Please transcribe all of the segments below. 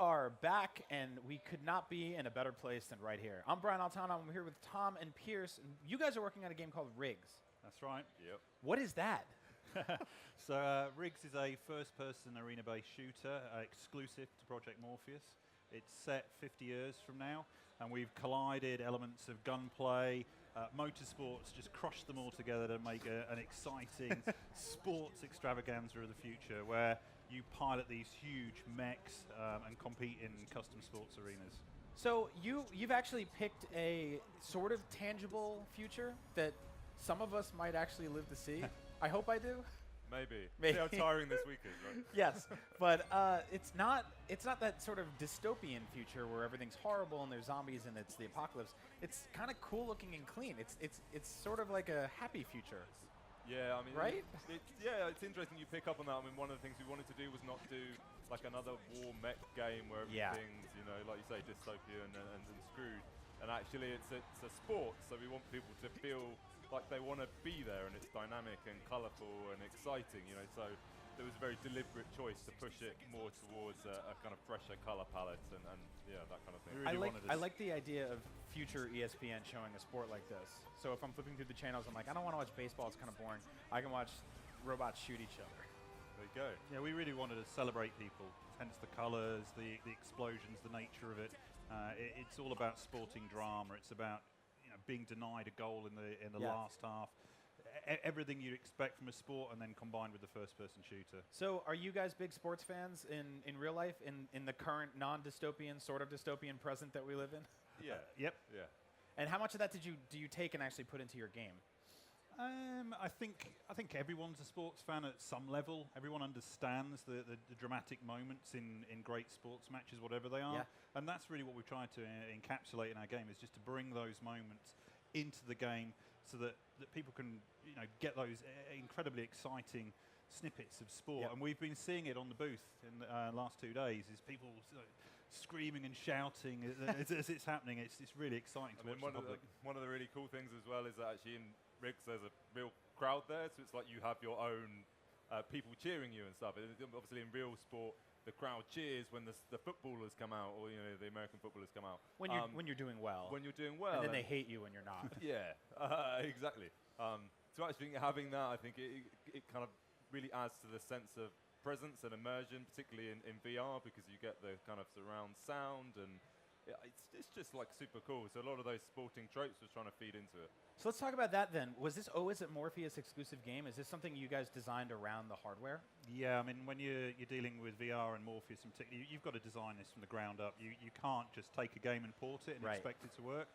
are back, and we could not be in a better place than right here. I'm Brian Altano. I'm here with Tom and Pierce. And you guys are working on a game called Riggs. That's right. Yep. What is that? So Riggs is a first-person arena-based shooter exclusive to Project Morpheus. It's set 50 years from now, and we've collided elements of gunplay, motorsports, just crushed them all together to make an exciting sports extravaganza of the future, where you pilot these huge mechs and compete in custom sports arenas. So you've actually picked a sort of tangible future that some of us might actually live to see. I hope I do. Maybe. See how tiring this week is, right? Yes, but it's not that sort of dystopian future where everything's horrible and there's zombies and it's the apocalypse. It's kind of cool looking and clean. It's sort of like a happy future. Yeah, I mean, right? It's interesting you pick up on that. I mean, one of the things we wanted to do was not do like another war mech game where everything's, you know, like you say, dystopian and screwed. And actually, it's a sport, so we want people to feel like they want to be there, and it's dynamic and colourful and exciting, you know. So there was a very deliberate choice to push it more towards a kind of fresher colour palette and yeah, that kind of thing. Really I like the idea of future ESPN showing a sport like this. So if I'm flipping through the channels, I'm like, I don't want to watch baseball, it's kind of boring. I can watch robots shoot each other. There you go. Yeah, we really wanted to celebrate people, hence the colours, the explosions, the nature of it. It's all about sporting drama. It's about being denied a goal in the last half. Everything you'd expect from a sport, and then combined with the first-person shooter. So are you guys big sports fans in real life, in the current non-dystopian, sort of dystopian present that we live in? Yeah. Yep. Yeah. And how much of that do you take and actually put into your game? I think everyone's a sports fan at some level. Everyone understands the dramatic moments in great sports matches, whatever they are. Yeah. And that's really what we've tried to encapsulate in our game, is just to bring those moments into the game so that people can get those incredibly exciting snippets of sport. Yep. And we've been seeing it on the booth in the last 2 days, is people screaming and shouting as it's happening. It's really exciting to watch the public. One of the really cool things as well is that actually in Riggs there's a real crowd there, so it's like you have your own people cheering you and stuff. Obviously in real sport, the crowd cheers when the footballers come out, or the American footballers come out. When you're doing well. When you're doing well. And then they hate you when you're not. Yeah, exactly. So actually having that, I think it kind of really adds to the sense of presence and immersion, particularly in VR, because you get the kind of surround sound, and it's just like super cool. So a lot of those sporting tropes was trying to feed into it. So let's talk about that then. Was this always a Morpheus exclusive game? Is this something you guys designed around the hardware? Yeah, I mean, when you're dealing with VR and Morpheus in particular, you've got to design this from the ground up. You can't just take a game and port it and expect it to work.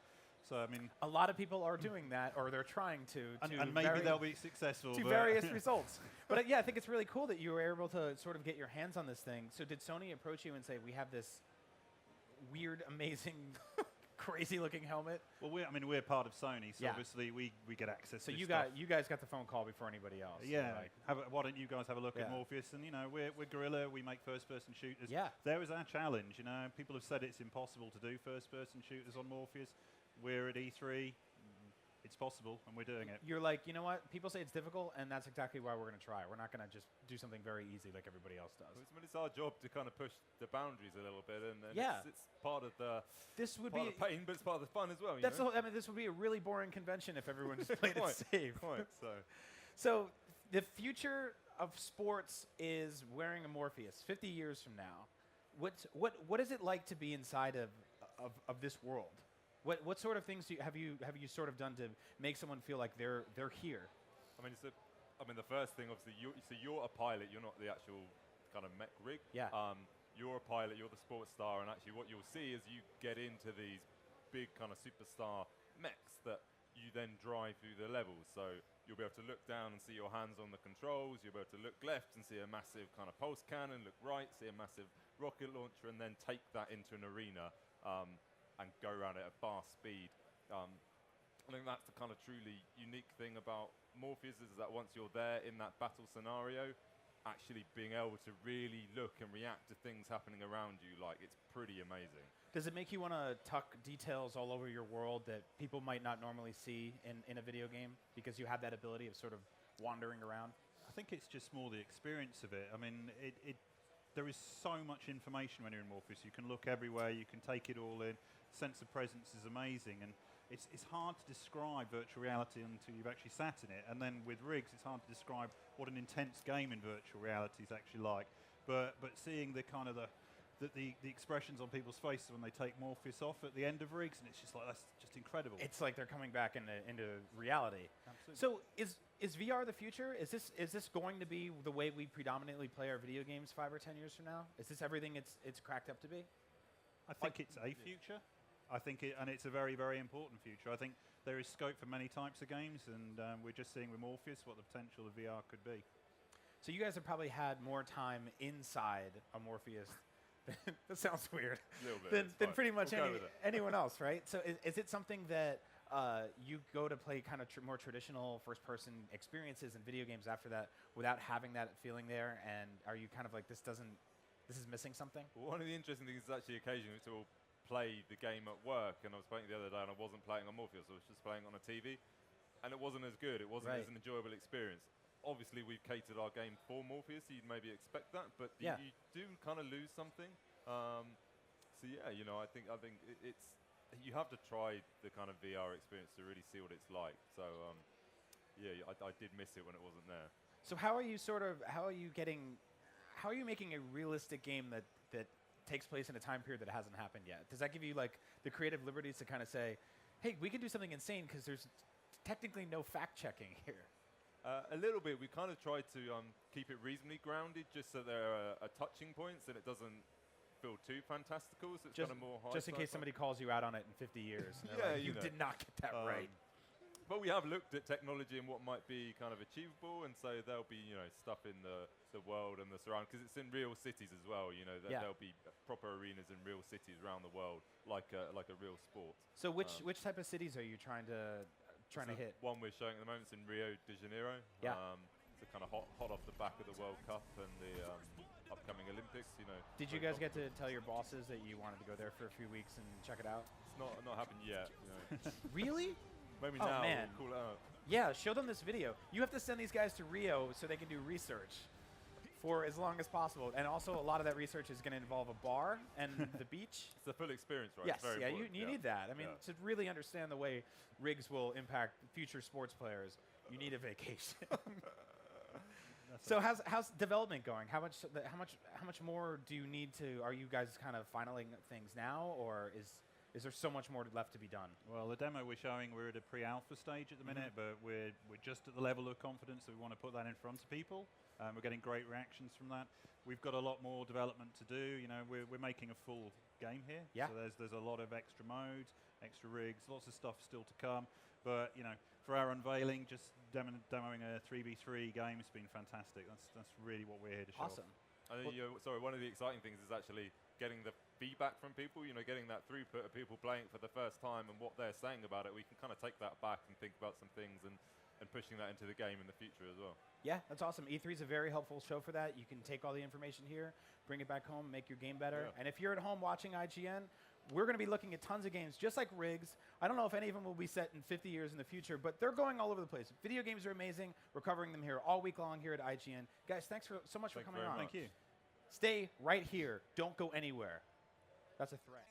So, I mean, a lot of people are doing that, or they're trying to. And maybe they'll be successful. To various results. But yeah, I think it's really cool that you were able to sort of get your hands on this thing. So did Sony approach you and say, we have this weird, amazing, crazy-looking helmet? Well, we're part of Sony, so obviously we get access to this stuff. You guys got the phone call before anybody else. Yeah. Why don't you guys have a look at Morpheus? And, we're Guerrilla. We make first-person shooters. Yeah. There is our challenge. People have said it's impossible to do first-person shooters on Morpheus. We're at E3. It's possible, and we're doing it. You're like, you know what? People say it's difficult, and that's exactly why we're going to try. We're not going to just do something very easy like everybody else does. It's our job to kind of push the boundaries a little bit, and it's part of the the pain, but it's part of the fun as well. This would be a really boring convention if everyone just played it safe. So the future of sports is wearing a Morpheus 50 years from now. What is it like to be inside of this world? What sort of things have you sort of done to make someone feel like they're here? I mean, the first thing, obviously, you're a pilot. You're not the actual kind of mech rig. Yeah. You're a pilot. You're the sports star, and actually, what you'll see is you get into these big kind of superstar mechs that you then drive through the levels. So you'll be able to look down and see your hands on the controls. You'll be able to look left and see a massive kind of pulse cannon. Look right, see a massive rocket launcher, and then take that into an arena. And go around it at fast speed. I think that's the kind of truly unique thing about Morpheus, is that once you're there in that battle scenario, actually being able to really look and react to things happening around you, like, it's pretty amazing. Does it make you want to tuck details all over your world that people might not normally see in a video game, because you have that ability of sort of wandering around? I think it's just more the experience of it. I mean, there is so much information when you're in Morpheus. You can look everywhere, you can take it all in. Sense of presence is amazing, and it's hard to describe virtual reality until you've actually sat in it. And then with rigs, it's hard to describe what an intense game in virtual reality is actually like. But seeing the kind of the expressions on people's faces when they take Morpheus off at the end of rigs, and it's just like, that's just incredible. It's like they're coming back into reality. Absolutely. So is VR the future? Is this going to be the way we predominantly play our video games 5 or 10 years from now? Is this everything it's cracked up to be? I think it's a future. I think and it's a very, very important future. I think there is scope for many types of games, and we're just seeing with Morpheus what the potential of VR could be. So you guys have probably had more time inside a Morpheus. That sounds weird. Than pretty much anyone else, right? So is it something that you go to play kind of more traditional first-person experiences in video games after that without having that feeling there? And are you kind of like, this is missing something? Well, one of the interesting things is actually occasionally to play the game at work, and I was playing it the other day and I wasn't playing on Morpheus, I was just playing on a TV, and it wasn't as good, it wasn't as an enjoyable experience. Obviously we've catered our game for Morpheus, so you'd maybe expect that, but you do kind of lose something. So yeah, you know, I think it's you have to try the kind of VR experience to really see what it's like. So yeah, I did miss it when it wasn't there. So how are you making a realistic game that takes place in a time period that hasn't happened yet? Does that give you like the creative liberties to kind of say, hey, we can do something insane because there's technically no fact checking here? A little bit. We kind of try to keep it reasonably grounded, just so there are touching points and it doesn't feel too fantastical. So it's kind of more high. Just in case somebody calls you out on it in 50 years. And like, you did not get that right. But we have looked at technology and what might be kind of achievable, and so there'll be stuff in the world and the surround, because it's in real cities as well. There'll be proper arenas in real cities around the world, like a real sport. So which type of cities are you trying to hit? One we're showing at the moment is in Rio de Janeiro. Yeah. It's kind of hot off the back of the World Cup and the upcoming Olympics. Did you guys get to tell your bosses that you wanted to go there for a few weeks and check it out? It's not happened yet. Really? Maybe oh now man. We'll call it out. Yeah, show them this video. You have to send these guys to Rio so they can do research for as long as possible. And also a lot of that research is going to involve a bar and the beach. It's the full experience, right? Yes, you need that. I mean, to really understand the way rigs will impact future sports players, you need a vacation. So how's development going? How much more do you need to? Are you guys kind of finaling things now, or is there so much more left to be done? Well, the demo we're showing, we're at a pre-alpha stage at the minute, but we're just at the level of confidence that we want to put that in front of people. We're getting great reactions from that. We've got a lot more development to do. We're making a full game here. Yeah. So there's a lot of extra modes, extra rigs, lots of stuff still to come. But for our unveiling, just demoing a 3v3 game has been fantastic. That's really what we're here to show. Awesome. Sorry, one of the exciting things is actually getting the feedback from people, getting that throughput of people playing it for the first time and what they're saying about it. We can kind of take that back and think about some things and pushing that into the game in the future as well. Yeah, that's awesome. E3 is a very helpful show for that. You can take all the information here, bring it back home, make your game better. Yeah. And if you're at home watching IGN, we're going to be looking at tons of games just like rigs. I don't know if any of them will be set in 50 years in the future, but they're going all over the place. Video games are amazing. We're covering them here all week long here at IGN. Guys, thanks so much for coming on. Thank you. Stay right here. Don't go anywhere. That's a threat.